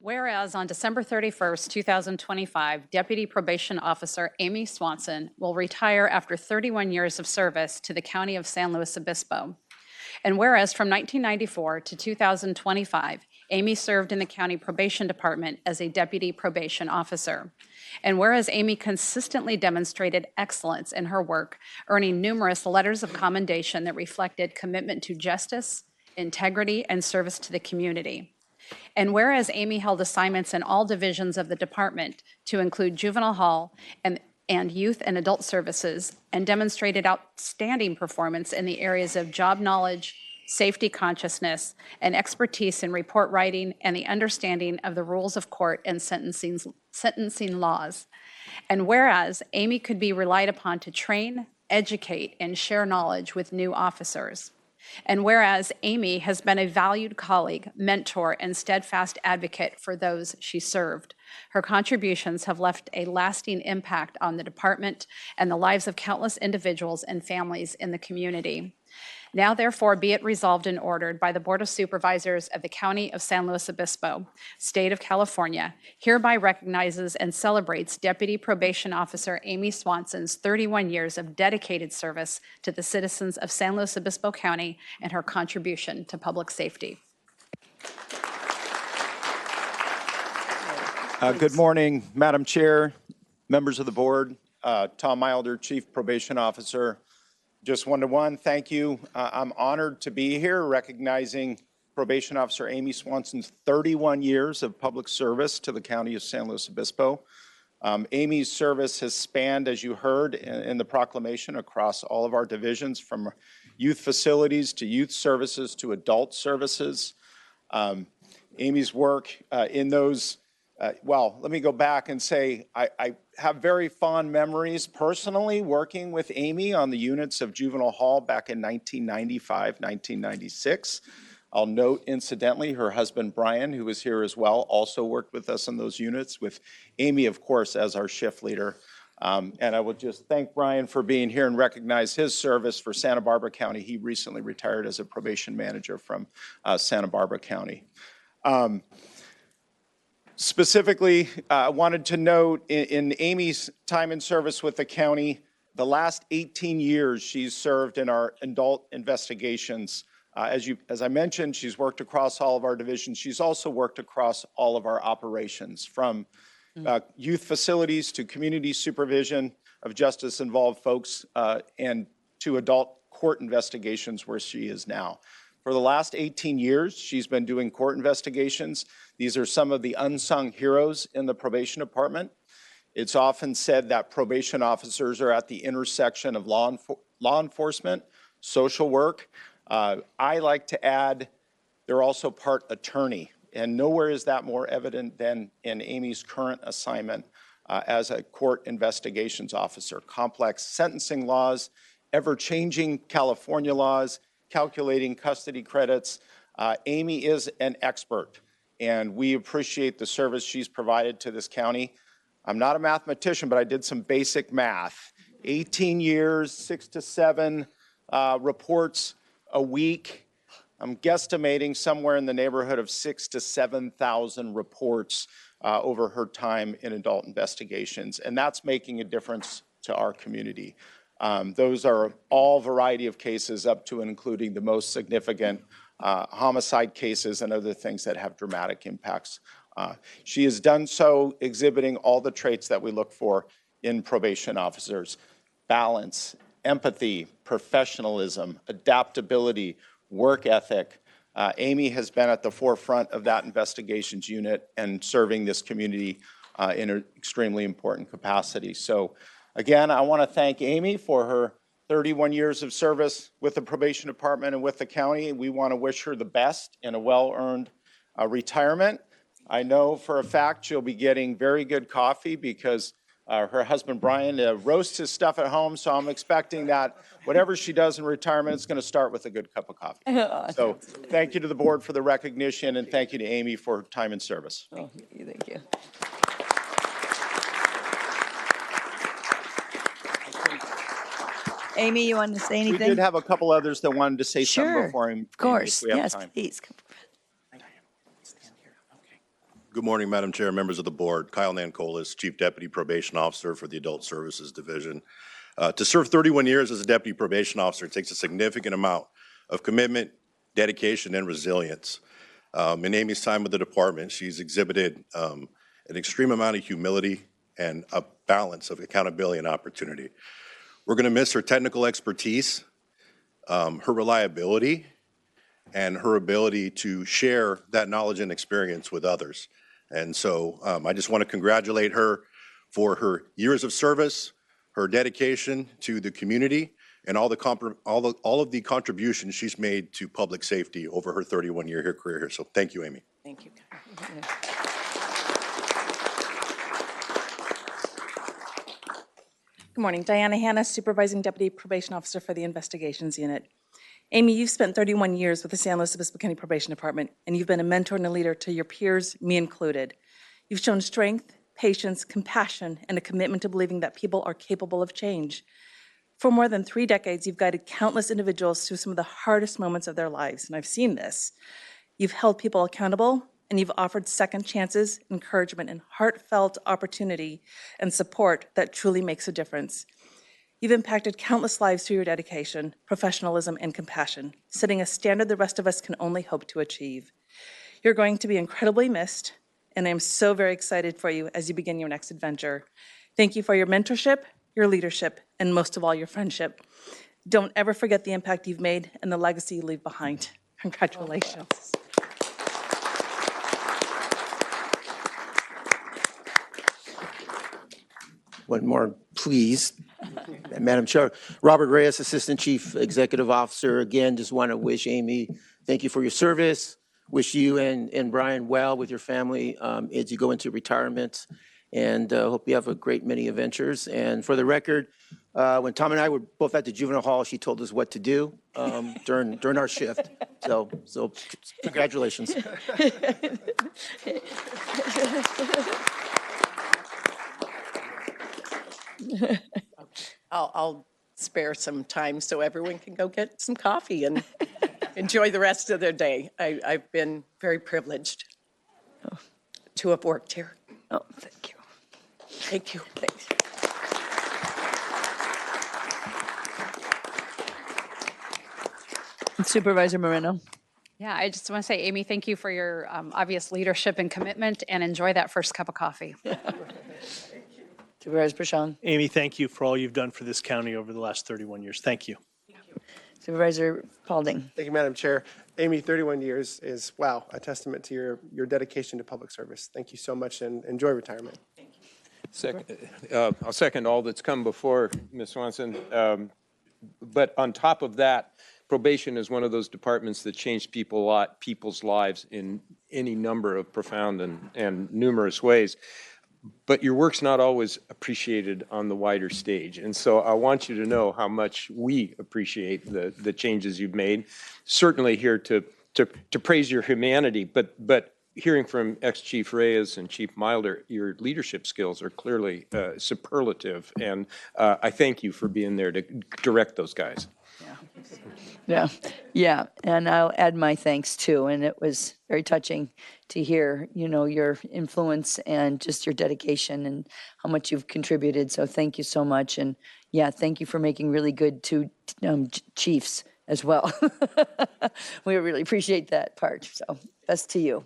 Whereas on December 31st, 2025, Deputy Probation Officer Aimee Swanson will retire after 31 years of service to the County of San Luis Obispo. And whereas from 1994 to 2025, Aimee served in the County Probation Department as a Deputy Probation Officer. And whereas Aimee consistently demonstrated excellence in her work, earning numerous letters of commendation that reflected commitment to justice, integrity, and service to the community. And whereas Aimee held assignments in all divisions of the department to include juvenile hall and youth and adult services, and demonstrated outstanding performance in the areas of job knowledge, safety consciousness, and expertise in report writing and the understanding of the rules of court and sentencing laws. And whereas Aimee could be relied upon to train, educate, and share knowledge with new officers. And whereas Aimee has been a valued colleague, mentor, and steadfast advocate for those she served, her contributions have left a lasting impact on the department and the lives of countless individuals and families in the community. Now, therefore, be it resolved and ordered by the Board of Supervisors of the County of San Luis Obispo, State of California, hereby recognizes and celebrates Deputy Probation Officer Aimee Swanson's 31 years of dedicated service to the citizens of San Luis Obispo County and her contribution to public safety. Good morning, Madam Chair, members of the board. Tom Milder, Chief Probation Officer. Just one-to-one, thank you. I'm honored to be here recognizing Probation Officer Aimee Swanson's 31 years of public service to the County of San Luis Obispo. Aimee's service has spanned, as you heard in the proclamation, across all of our divisions, from youth facilities to youth services to adult services. Aimee's work in those well, let me go back and say I have very fond memories personally working with Aimee on the units of Juvenile Hall back in 1995, 1996. I'll note, incidentally, her husband, Brian, who was here as well, also worked with us on those units, with Aimee, of course, as our shift leader. And I will just thank Brian for being here and recognize his service for Santa Barbara County. He recently retired as a probation manager from Santa Barbara County. Specifically, I wanted to note in Aimee's time in service with the county, the last 18 years she's served in our adult investigations. As I mentioned, she's worked across all of our divisions. She's also worked across all of our operations, from youth facilities to community supervision of justice-involved folks and to adult court investigations where she is now. For the last 18 years, she's been doing court investigations. These are some of the unsung heroes in the probation department. It's often said that probation officers are at the intersection of law enforcement, social work. I like to add, they're also part attorney. And nowhere is that more evident than in Aimee's current assignment as a court investigations officer. Complex sentencing laws, ever-changing California laws, calculating custody credits. Aimee is an expert, and we appreciate the service she's provided to this county. I'm not a mathematician, but I did some basic math. 18 years, 6 to 7 reports a week. I'm guesstimating somewhere in the neighborhood of 6,000 to 7,000 reports over her time in adult investigations, and that's making a difference to our community. Those are all variety of cases, up to and including the most significant homicide cases and other things that have dramatic impacts. She has done so exhibiting all the traits that we look for in probation officers: balance, empathy, professionalism, adaptability, work ethic. Aimee has been at the forefront of that investigations unit and serving this community in an extremely important capacity. So again, I want to thank Aimee for her 31 years of service with the probation department and with the county. We want to wish her the best in a well-earned retirement. I know for a fact she'll be getting very good coffee because her husband, Brian, roasts his stuff at home. So I'm expecting that whatever she does in retirement, it's going to start with a good cup of coffee. So thank you to the board for the recognition, and thank you to Aimee for her time in service. Oh, thank you. Aimee, you wanted to say anything? We did have a couple others that wanted to say something before him. Of course, if we have yes, time. please. Good morning, Madam Chair, members of the board. Kyle Nancolis, Chief Deputy Probation Officer for the Adult Services Division. To serve 31 years as a Deputy Probation Officer takes a significant amount of commitment, dedication, and resilience. In Amy's time with the department, she's exhibited an extreme amount of humility and a balance of accountability and opportunity. We're going to miss her technical expertise, her reliability, and her ability to share that knowledge and experience with others. And so I just want to congratulate her for her years of service, her dedication to the community, and all of the contributions she's made to public safety over her 31-year career here. So thank you, Amy. Thank you. Good morning. Diana Hanna, Supervising Deputy Probation Officer for the Investigations Unit. Amy, you've spent 31 years with the San Luis Obispo County Probation Department, and you've been a mentor and a leader to your peers, me included. You've shown strength, patience, compassion, and a commitment to believing that people are capable of change. For more than 3 decades, you've guided countless individuals through some of the hardest moments of their lives, and I've seen this. You've held people accountable, and you've offered second chances, encouragement, and heartfelt opportunity and support that truly makes a difference. You've impacted countless lives through your dedication, professionalism, and compassion, setting a standard the rest of us can only hope to achieve. You're going to be incredibly missed, and I'm so very excited for you as you begin your next adventure. Thank you for your mentorship, your leadership, and most of all, your friendship. Don't ever forget the impact you've made and the legacy you leave behind. Congratulations. One more, please. Madam Chair, Robert Reyes, Assistant Chief Executive Officer. Again, just want to wish Amy, thank you for your service. Wish you and Brian well with your family as you go into retirement. And hope you have a great many adventures. And for the record, when Tom and I were both at the juvenile hall, she told us what to do during our shift. So congratulations. I'll spare some time so everyone can go get some coffee and enjoy the rest of their day. I've been very privileged to have worked here. Oh, thank you. Thank you. Thanks. Supervisor Moreno. Yeah, I just want to say, Amy, thank you for your obvious leadership and commitment, and enjoy that first cup of coffee. Supervisor Prashant. Amy, thank you for all you've done for this county over the last 31 years. Thank you. Supervisor Paulding. Thank you, Madam Chair. Amy, 31 years is, wow, a testament to your dedication to public service. Thank you so much, and enjoy retirement. I'll second all that's come before, Ms. Swanson. But on top of that, probation is one of those departments that changed people's lives in any number of profound and numerous ways. But your work's not always appreciated on the wider stage. And so I want you to know how much we appreciate the changes you've made. Certainly here to praise your humanity, but hearing from ex-Chief Reyes and Chief Milder, your leadership skills are clearly superlative. And I thank you for being there to direct those guys. Yeah, and I'll add my thanks too. And it was very touching to hear, your influence and just your dedication and how much you've contributed. So thank you so much. And yeah, thank you for making really good two chiefs as well. We really appreciate that part. So best to you.